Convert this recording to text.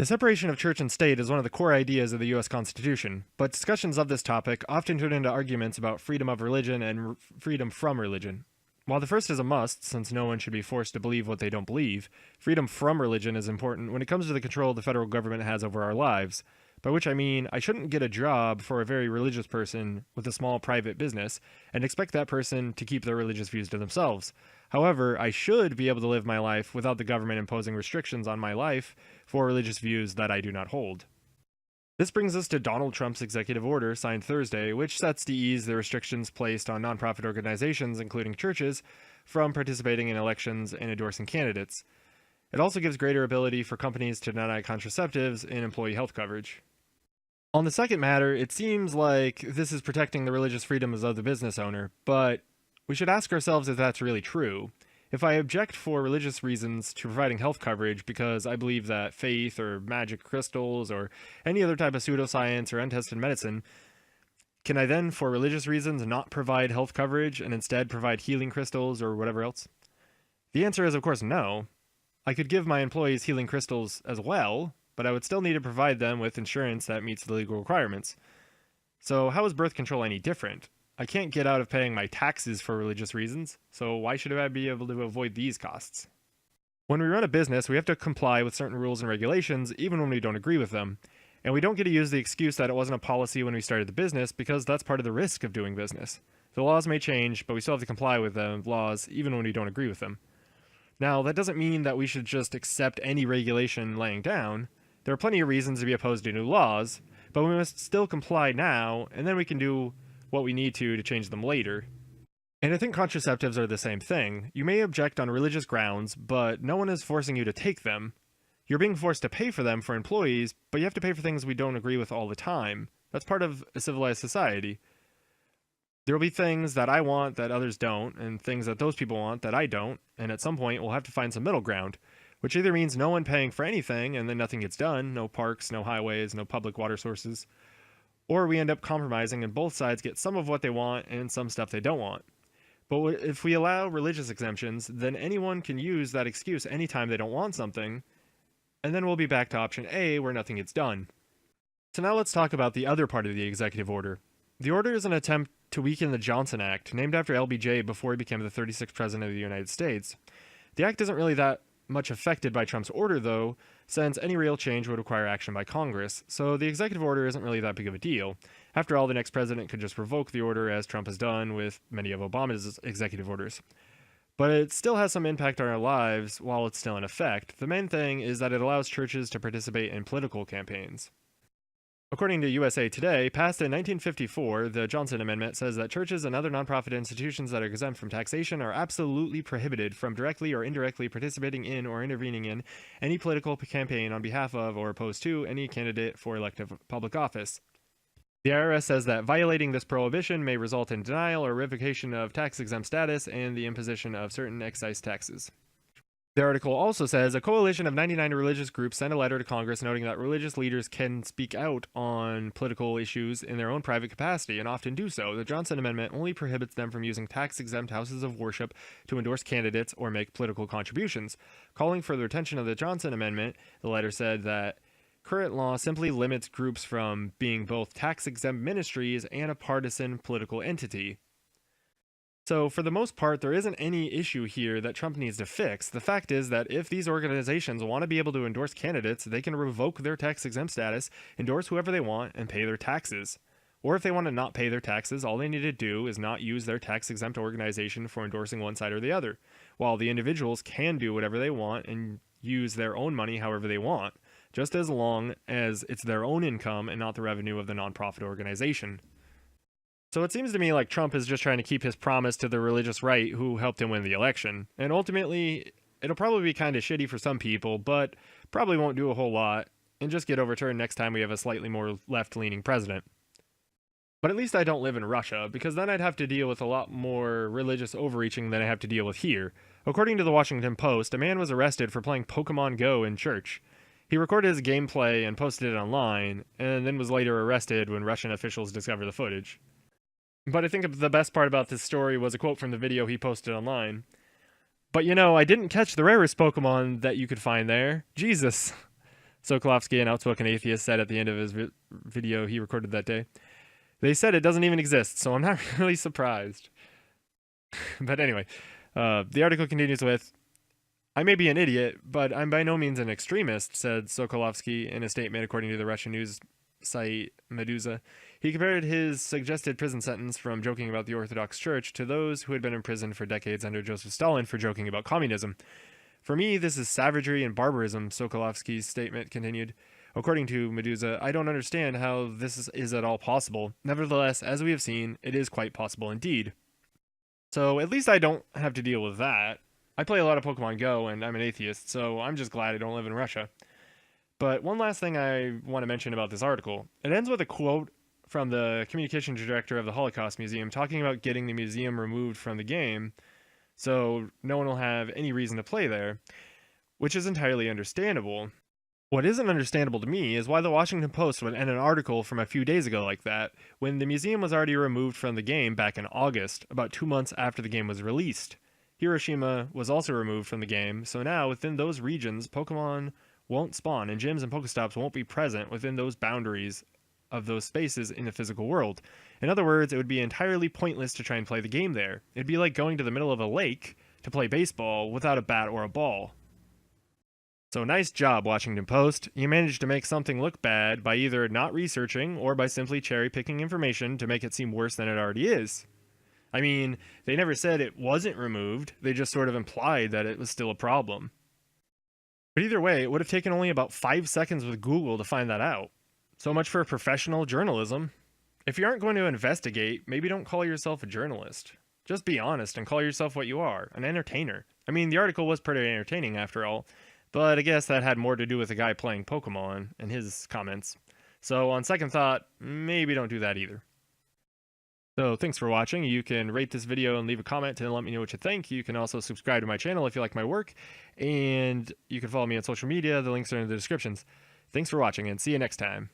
The separation of church and state is one of the core ideas of the US Constitution, but discussions of this topic often turn into arguments about freedom of religion and freedom from religion. While the first is a must, since no one should be forced to believe what they don't believe, freedom from religion is important when it comes to the control the federal government has over our lives. By which I mean, I shouldn't get a job for a very religious person with a small private business and expect that person to keep their religious views to themselves. However, I should be able to live my life without the government imposing restrictions on my life for religious views that I do not hold. This brings us to Donald Trump's executive order signed Thursday, which sets to ease the restrictions placed on nonprofit organizations, including churches, from participating in elections and endorsing candidates. It also gives greater ability for companies to deny contraceptives and employee health coverage. On the second matter, it seems like this is protecting the religious freedoms of the business owner, but we should ask ourselves if that's really true. If I object for religious reasons to providing health coverage because I believe that faith or magic crystals or any other type of pseudoscience or untested medicine, can I then, for religious reasons, not provide health coverage and instead provide healing crystals or whatever else? The answer is, of course, no. I could give my employees healing crystals as well, but I would still need to provide them with insurance that meets the legal requirements. So how is birth control any different? I can't get out of paying my taxes for religious reasons, so why should I be able to avoid these costs? When we run a business, we have to comply with certain rules and regulations even when we don't agree with them, and we don't get to use the excuse that it wasn't a policy when we started the business because that's part of the risk of doing business. The laws may change, but we still have to comply with the laws even when we don't agree with them. Now, that doesn't mean that we should just accept any regulation laying down. There are plenty of reasons to be opposed to new laws, but we must still comply now, and then we can do what we need to change them later. And I think contraceptives are the same thing. You may object on religious grounds, but no one is forcing you to take them. You're being forced to pay for them for employees, but you have to pay for things we don't agree with all the time. That's part of a civilized society. There will be things that I want that others don't, and things that those people want that I don't, and at some point we'll have to find some middle ground, which either means no one paying for anything and then nothing gets done, no parks, no highways, no public water sources, or we end up compromising and both sides get some of what they want and some stuff they don't want. But if we allow religious exemptions, then anyone can use that excuse anytime they don't want something, and then we'll be back to option A where nothing gets done. So now let's talk about the other part of the executive order. The order is an attempt to weaken the Johnson Act, named after LBJ before he became the 36th president of the United States. The act isn't really that much affected by Trump's order, though, since any real change would require action by Congress, so the executive order isn't really that big of a deal. After all, the next president could just revoke the order, as Trump has done with many of Obama's executive orders. But it still has some impact on our lives while it's still in effect. The main thing is that it allows churches to participate in political campaigns. According to USA Today, passed in 1954, the Johnson Amendment says that churches and other nonprofit institutions that are exempt from taxation are absolutely prohibited from directly or indirectly participating in or intervening in any political campaign on behalf of or opposed to any candidate for elective public office. The IRS says that violating this prohibition may result in denial or revocation of tax-exempt status and the imposition of certain excise taxes. The article also says a coalition of 99 religious groups sent a letter to Congress noting that religious leaders can speak out on political issues in their own private capacity and often do so. The Johnson Amendment only prohibits them from using tax-exempt houses of worship to endorse candidates or make political contributions. Calling for the retention of the Johnson Amendment, the letter said that current law simply limits groups from being both tax-exempt ministries and a partisan political entity. So, for the most part, there isn't any issue here that Trump needs to fix. The fact is that if these organizations want to be able to endorse candidates, they can revoke their tax-exempt status, endorse whoever they want, and pay their taxes. Or if they want to not pay their taxes, all they need to do is not use their tax-exempt organization for endorsing one side or the other, while the individuals can do whatever they want and use their own money however they want, just as long as it's their own income and not the revenue of the nonprofit organization. So it seems to me like Trump is just trying to keep his promise to the religious right who helped him win the election. And ultimately, it'll probably be kind of shitty for some people, but probably won't do a whole lot, and just get overturned next time we have a slightly more left-leaning president. But at least I don't live in Russia, because then I'd have to deal with a lot more religious overreaching than I have to deal with here. According to the Washington Post, a man was arrested for playing Pokemon Go in church. He recorded his gameplay and posted it online, and then was later arrested when Russian officials discovered the footage. But I think the best part about this story was a quote from the video he posted online. "But you know, I didn't catch the rarest Pokemon that you could find there. Jesus." Sokolovsky, an outspoken atheist, said at the end of his video he recorded that day. They said it doesn't even exist, so I'm not really surprised. But anyway, the article continues with, I may be an idiot, but I'm by no means an extremist, said Sokolovsky in a statement according to the Russian news site Meduza. He compared his suggested prison sentence from joking about the Orthodox Church to those who had been imprisoned for decades under Joseph Stalin for joking about communism. For me, this is savagery and barbarism, Sokolovsky's statement continued. According to Meduza, I don't understand how this is at all possible. Nevertheless, as we have seen, it is quite possible indeed. So at least I don't have to deal with that. I play a lot of Pokemon Go, and I'm an atheist, so I'm just glad I don't live in Russia. But one last thing I want to mention about this article. It ends with a quote from the communications director of the Holocaust Museum talking about getting the museum removed from the game, so no one will have any reason to play there, which is entirely understandable. What isn't understandable to me is why the Washington Post would end an article from a few days ago like that, when the museum was already removed from the game back in August, about 2 months after the game was released. Hiroshima was also removed from the game, so now within those regions, Pokemon won't spawn, and gyms and Pokestops won't be present within those boundaries of those spaces in the physical world. In other words, it would be entirely pointless to try and play the game there. It'd be like going to the middle of a lake to play baseball without a bat or a ball. So nice job, Washington Post. You managed to make something look bad by either not researching or by simply cherry-picking information to make it seem worse than it already is. I mean, they never said it wasn't removed, they just sort of implied that it was still a problem. But either way, it would have taken only about 5 seconds with Google to find that out. So much for professional journalism. If you aren't going to investigate, maybe don't call yourself a journalist. Just be honest and call yourself what you are, an entertainer. I mean, the article was pretty entertaining after all, but I guess that had more to do with the guy playing Pokemon and his comments. So on second thought, maybe don't do that either. So thanks for watching. You can rate this video and leave a comment to let me know what you think. You can also subscribe to my channel if you like my work, and you can follow me on social media. The links are in the descriptions. Thanks for watching, and see you next time.